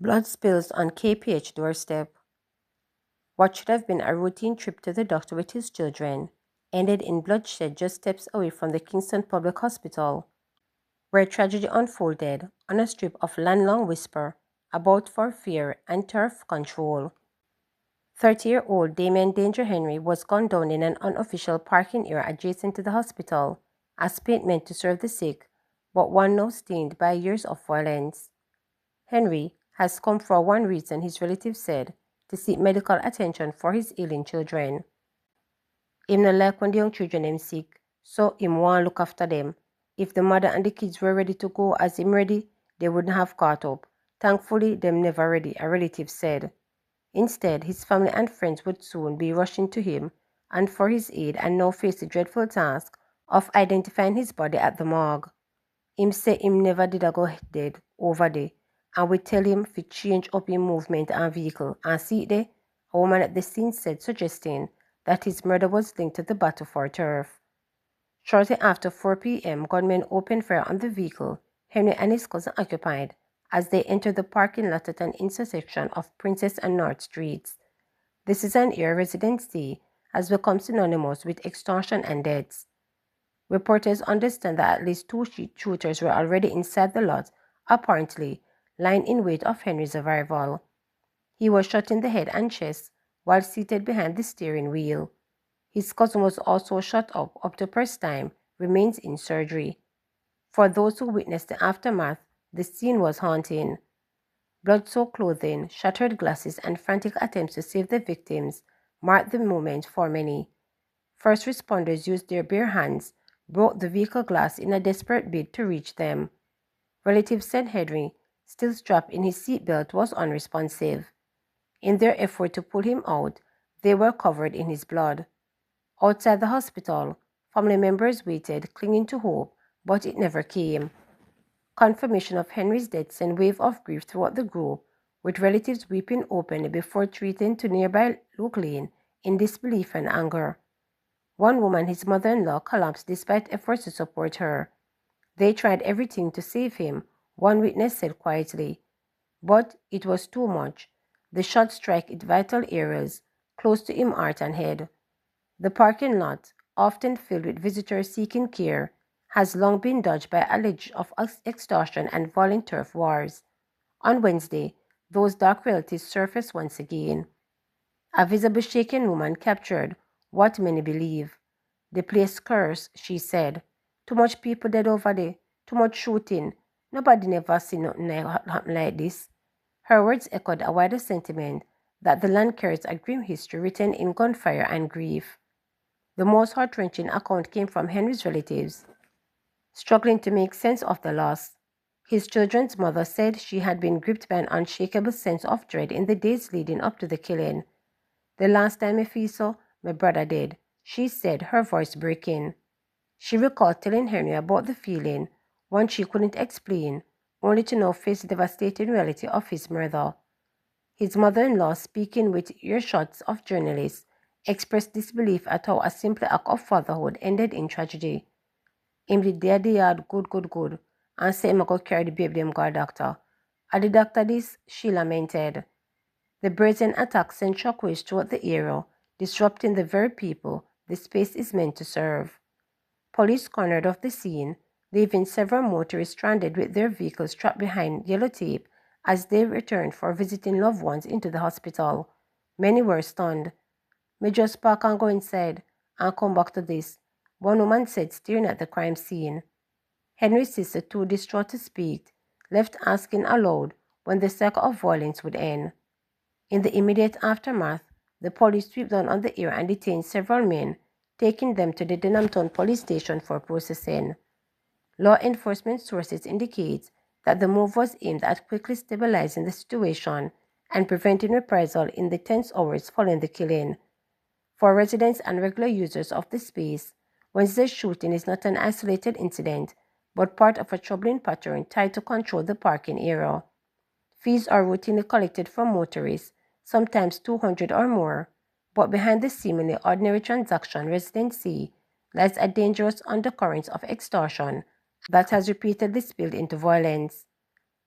Blood spills on KPH doorstep. What should have been a routine trip to the doctor with his children ended in bloodshed just steps away from the Kingston Public Hospital, where tragedy unfolded on a strip of land long whisper about for fear and turf control. 30-year-old Damien Danger Henry was gunned down in an unofficial parking area adjacent to the hospital, a space meant to serve the sick, but one now stained by years of violence. Henry has come for one reason, his relatives said, to seek medical attention for his ailing children. Him no like when the young children them sick, so him want look after them. If the mother and the kids were ready to go as him ready, they wouldn't have caught up. Thankfully, them never ready, a relative said. Instead, his family and friends would soon be rushing to him and for his aid and now face the dreadful task of identifying his body at the morgue. Him say him never did a go dead over there, and we tell him to change up his movement and vehicle. And see there, a woman at the scene said, suggesting that his murder was linked to the battle for turf. Shortly after 4 p.m., gunmen opened fire on the vehicle Henry and his cousin occupied as they entered the parking lot at an intersection of Princess and North Streets. This is an area residents see has become synonymous with extortion and deaths. Reporters understand that at least 2 shooters were already inside the lot, apparently lying in wait of Henry's arrival. He was shot in the head and chest while seated behind the steering wheel. His cousin was also shot up to first time, remains in surgery. For those who witnessed the aftermath, the scene was haunting. Blood-soaked clothing, shattered glasses, and frantic attempts to save the victims marked the moment for many. First responders used their bare hands, broke the vehicle glass in a desperate bid to reach them. Relatives said Henry, still strapped in his seatbelt, was unresponsive. In their effort to pull him out, they were covered in his blood. Outside the hospital, family members waited, clinging to hope, but it never came. Confirmation of Henry's death sent a wave of grief throughout the group, with relatives weeping openly before retreating to nearby Luke Lane in disbelief and anger. One woman, his mother-in-law, collapsed despite efforts to support her. They tried everything to save him, one witness said quietly. But it was too much. The shot struck at vital areas, close to his heart and head. The parking lot, often filled with visitors seeking care, has long been dogged by allegations of extortion and violent turf wars. On Wednesday, those dark realities surfaced once again. A visibly shaken woman captured what many believe. The place cursed, she said. Too much people dead over there, too much shooting. Nobody never seen nothing happen like this. Her words echoed a wider sentiment that the land carries a grim history written in gunfire and grief. The most heart-wrenching account came from Henry's relatives, struggling to make sense of the loss. His children's mother said she had been gripped by an unshakable sense of dread in the days leading up to the killing. The last time I feel so, my brother did, she said, her voice breaking. She recalled telling Henry about the feeling, one she couldn't explain, only to now face the devastating reality of his murder. His mother-in-law, speaking with earshots of journalists, expressed disbelief at how a simple act of fatherhood ended in tragedy. Him did there the yard good, and say him go carry the baby them go a doctor. At the doctor this, she lamented. The brazen attack sent shockwaves throughout the area, disrupting the very people the space is meant to serve. Police cornered off the scene, leaving several motorists stranded with their vehicles trapped behind yellow tape as they returned for visiting loved ones into the hospital. Many were stunned. "Me just park and go inside and come back to this," one woman said, staring at the crime scene. Henry's sister, too distraught to speak, left asking aloud when the cycle of violence would end. In the immediate aftermath, the police swept down on the area and detained several men, taking them to the Denhamton police station for processing. Law enforcement sources indicate that the move was aimed at quickly stabilizing the situation and preventing reprisal in the tense hours following the killing. For residents and regular users of the space, Wednesday's shooting is not an isolated incident, but part of a troubling pattern tied to control the parking area. Fees are routinely collected from motorists, sometimes $200 or more, But behind the seemingly ordinary transaction, residents see lies a dangerous undercurrent of extortion that has repeatedly spilled into violence.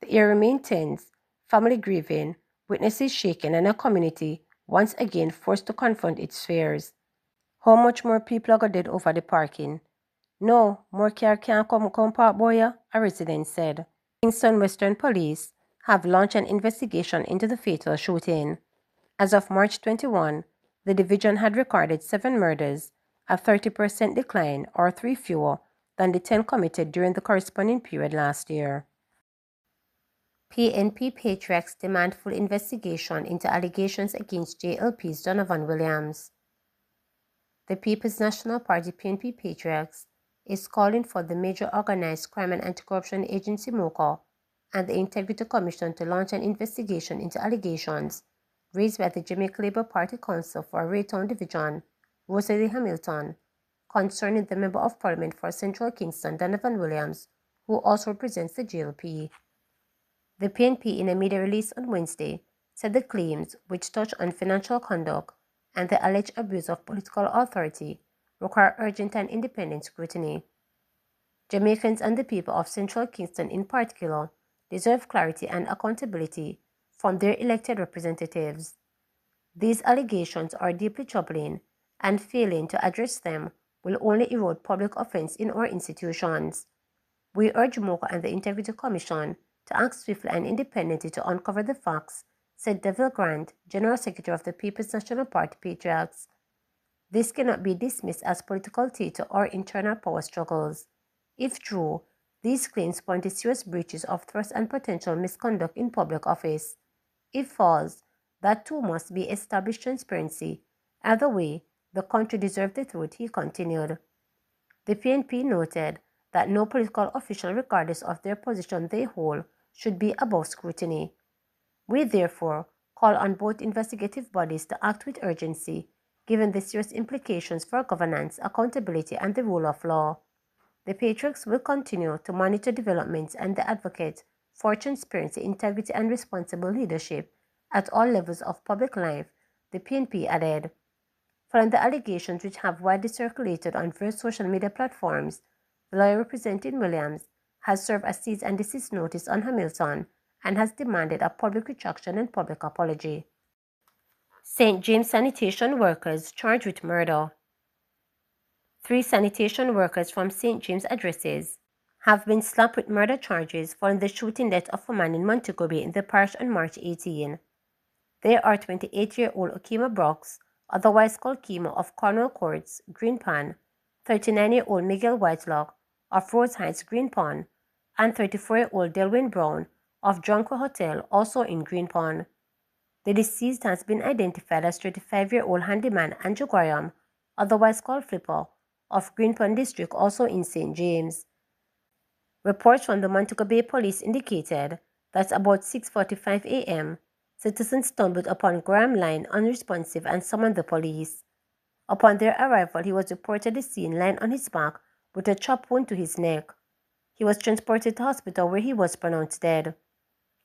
The air remained tense, family grieving, witnesses shaken, and a community once again forced to confront its fears. How much more people are going dead over the parking? No, more car can't come park, boy, a resident said. Kingston Western Police have launched an investigation into the fatal shooting. As of March 21, the division had recorded 7 murders, a 30% decline or 3 fewer than the 10 committed during the corresponding period last year. PNP Patriots demand full investigation into allegations against JLP's Donovan Williams. The People's National Party PNP Patriots is calling for the Major Organized Crime and Anti-Corruption Agency MOCA and the Integrity Commission to launch an investigation into allegations raised by the Jamaica Labour Party Council for Raytown Division, Rosalie Hamilton, concerning the Member of Parliament for Central Kingston, Donovan Williams, who also represents the JLP. The PNP, in a media release on Wednesday, said the claims, which touch on financial conduct and the alleged abuse of political authority, require urgent and independent scrutiny. Jamaicans and the people of Central Kingston in particular deserve clarity and accountability from their elected representatives. These allegations are deeply troubling, and failing to address them will only erode public offense in our institutions. We urge MOCA and the Integrity Commission to act swiftly and independently to uncover the facts, said Devil Grant, General Secretary of the People's National Party Patriots. This cannot be dismissed as political theater or internal power struggles. If true, these claims point to serious breaches of trust and potential misconduct in public office. If false, that too must be established transparency. Either way, the country deserves the truth, he continued. The PNP noted that no political official, regardless of their position they hold, should be above scrutiny. We therefore call on both investigative bodies to act with urgency, given the serious implications for governance, accountability, and the rule of law. The Patriots will continue to monitor developments and advocate for transparency, integrity, and responsible leadership at all levels of public life, the PNP added. Following the allegations, which have widely circulated on various social media platforms, the lawyer representing Williams has served a cease and desist notice on Hamilton and has demanded a public retraction and public apology. St. James sanitation workers charged with murder. 3 sanitation workers from St. James addresses have been slapped with murder charges following the shooting death of a man in Montego Bay in the parish on March 18. They are 28-year-old Okima Brooks, otherwise called Kimo, of Cornwall Courts, Greenpan, 39-year-old Miguel Whitelock of Rose Heights, Greenpond, and 34-year-old Delwyn Brown of Jonquil Hotel, also in Greenpond. The deceased has been identified as 35-year-old handyman Andrew Graham, otherwise called Flipper, of Greenpond District, also in St. James. Reports from the Montego Bay Police indicated that about 6:45 a.m., citizens stumbled upon Graham lying unresponsive and summoned the police. Upon their arrival, he was reportedly seen lying on his back with a chop wound to his neck. He was transported to hospital where he was pronounced dead.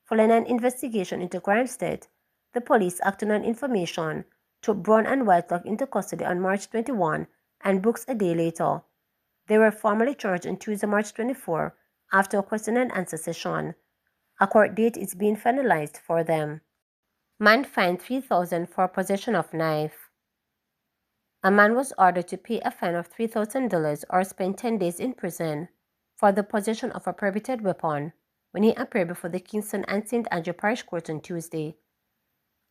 Following an investigation into Graham's death, the police, acting on information, took Brown and Whitelock into custody on March 21 and Brooks a day later. They were formally charged on Tuesday, March 24, after a question and answer session. A court date is being finalized for them. Man fined $3,000 for possession of knife. A man was ordered to pay a fine of $3,000 or spend 10 days in prison for the possession of a prohibited weapon when he appeared before the Kingston and St. Andrew Parish Court on Tuesday.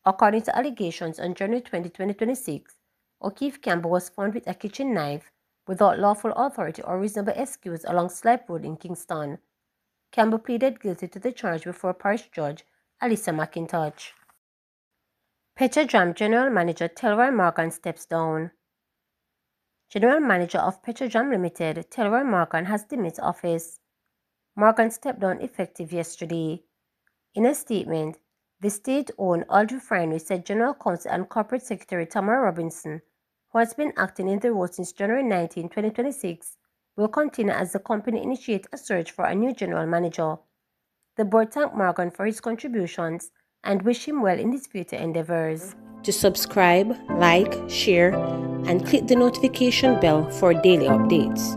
According to allegations, on January 20, 2026, O'Keefe Campbell was found with a kitchen knife without lawful authority or reasonable excuse along Slipe Road in Kingston. Campbell pleaded guilty to the charge before Parish Judge Alyssa McIntosh. Petrojam General Manager Telroy Morgan steps down. General Manager of Petrojam Limited, Telroy Morgan, has dismissed office. Morgan stepped down effective yesterday. In a statement, the state-owned oil refinery said General Counsel and Corporate Secretary Tamara Robinson, who has been acting in the role since January 19, 2026, will continue as the company initiates a search for a new general manager. The board thanked Morgan for his contributions and wished him well in his future endeavors. to subscribe, like, share, and click the notification bell for daily updates.